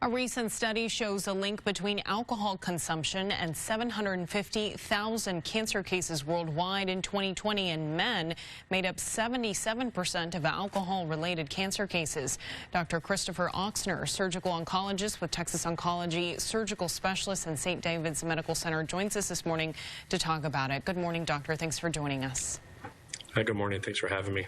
A recent study shows a link between alcohol consumption and 750,000 cancer cases worldwide in 2020, and men made up 77% of alcohol-related cancer cases. Dr. Christopher Oxner, surgical oncologist with Texas Oncology Surgical Specialists and St. David's Medical Center, joins us this morning to talk about it. Good morning, doctor. Thanks for joining us. Hi, good morning. Thanks for having me.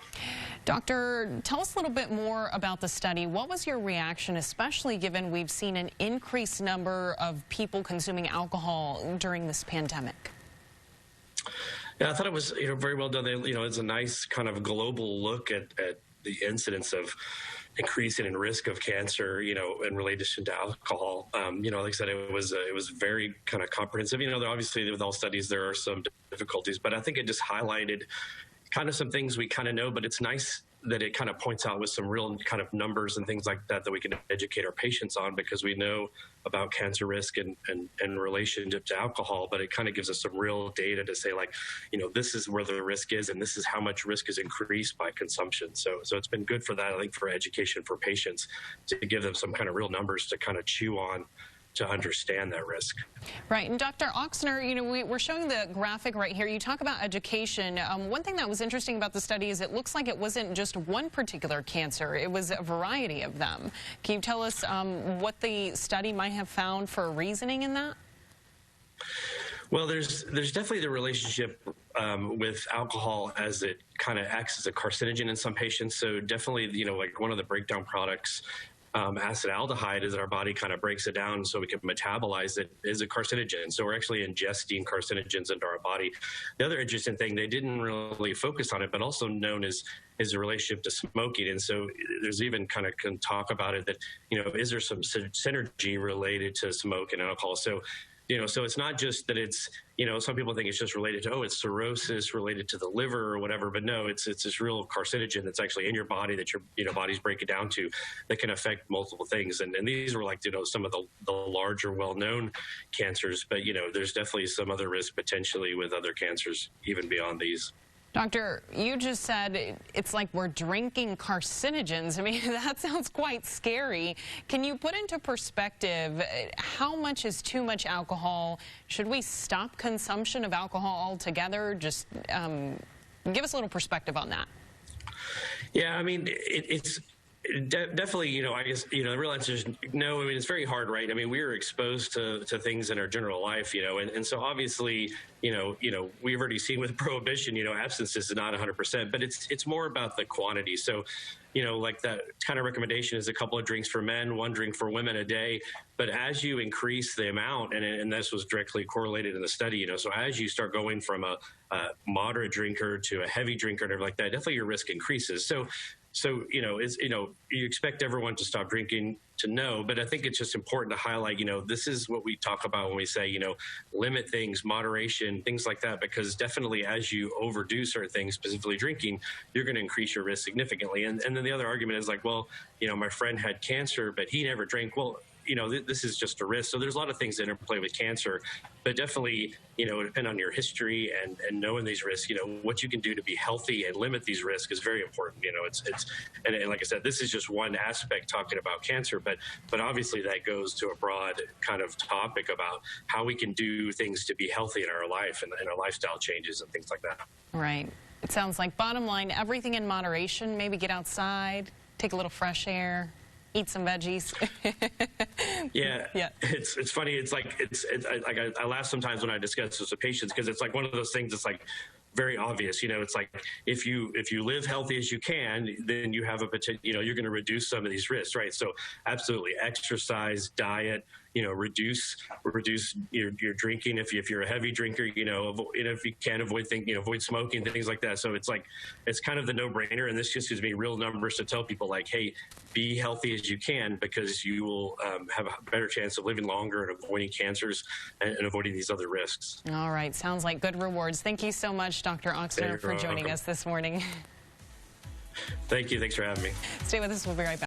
Doctor, tell us a little bit more about the study. What was your reaction, especially given we've seen an increased number of people consuming alcohol during this pandemic? Yeah, I thought it was very well done. It's a nice kind of global look at the incidence of increasing in risk of cancer, in relation to alcohol. Like I said, it was very kind of comprehensive. Obviously with all studies there are some difficulties, but I think it just highlighted kind of some things we kind of know, but it's nice that it kind of points out with some real kind of numbers and things like that we can educate our patients on, because we know about cancer risk and relation to alcohol, but it kind of gives us some real data to say, like, this is where the risk is and this is how much risk is increased by consumption. So it's been good for that, I think, for education for patients, to give them some kind of real numbers to kind of chew on to understand that risk. Right. And Dr. Oxner, we're showing the graphic right here. You talk about education. One thing that was interesting about the study is it looks like it wasn't just one particular cancer. It was a variety of them. Can you tell us what the study might have found for reasoning in that? Well, there's definitely the relationship with alcohol, as it kind of acts as a carcinogen in some patients. So definitely, like one of the breakdown products, acetaldehyde, is that our body kind of breaks it down so we can metabolize it, is a carcinogen. So we're actually ingesting carcinogens into our body. The other interesting thing, they didn't really focus on it, but also known as a relationship to smoking. And so there's even kind of can talk about it that, is there some synergy related to smoke and alcohol? So so it's not just that it's, some people think it's just related to, it's cirrhosis related to the liver or whatever, but no, it's this real carcinogen that's actually in your body that your body's breaking down to, that can affect multiple things. And these were like, some of the larger well-known cancers, but there's definitely some other risk potentially with other cancers even beyond these. Doctor, you just said it's like we're drinking carcinogens. I mean, that sounds quite scary. Can you put into perspective how much is too much alcohol? Should we stop consumption of alcohol altogether? Just give us a little perspective on that. Yeah, I mean, it's definitely, I guess, the real answer is no. I mean, it's very hard, right? I mean, we are exposed to things in our general life, and so obviously, we've already seen with prohibition, abstinence is not 100%, but it's more about the quantity. So, like that kind of recommendation is a couple of drinks for men, 1 drink for women a day. But as you increase the amount, and this was directly correlated in the study, so as you start going from a moderate drinker to a heavy drinker and everything like that, definitely your risk increases. So you expect everyone to stop drinking, to know, but I think it's just important to highlight, this is what we talk about when we say, limit things, moderation, things like that, because definitely as you overdo certain things, specifically drinking, you're going to increase your risk significantly. And then the other argument is like, well, my friend had cancer, but he never drank. Well, this is just a risk. So there's a lot of things that interplay with cancer, but definitely, depending on your history and knowing these risks, what you can do to be healthy and limit these risks is very important. And like I said, this is just one aspect talking about cancer, but obviously that goes to a broad kind of topic about how we can do things to be healthy in our life and our lifestyle changes and things like that. Right. It sounds like, bottom line, everything in moderation. Maybe get outside, take a little fresh air, eat some veggies. Yeah. It's funny. It's like I laugh sometimes when I discuss this with patients, because it's like one of those things that's like very obvious. It's like if you live healthy as you can, then you have a potential. You're going to reduce some of these risks, right? So absolutely, exercise, diet. Reduce your drinking if you're a heavy drinker. If you can avoid avoid smoking, things like that. So it's kind of the no-brainer, and this just gives me real numbers to tell people, like, hey, be healthy as you can, because you will have a better chance of living longer and avoiding cancers and avoiding these other risks. All right, sounds like good rewards. Thank you so much, Dr. Oxner, for joining us this morning. Thank you. Thanks for having me. Stay with us. We'll be right back.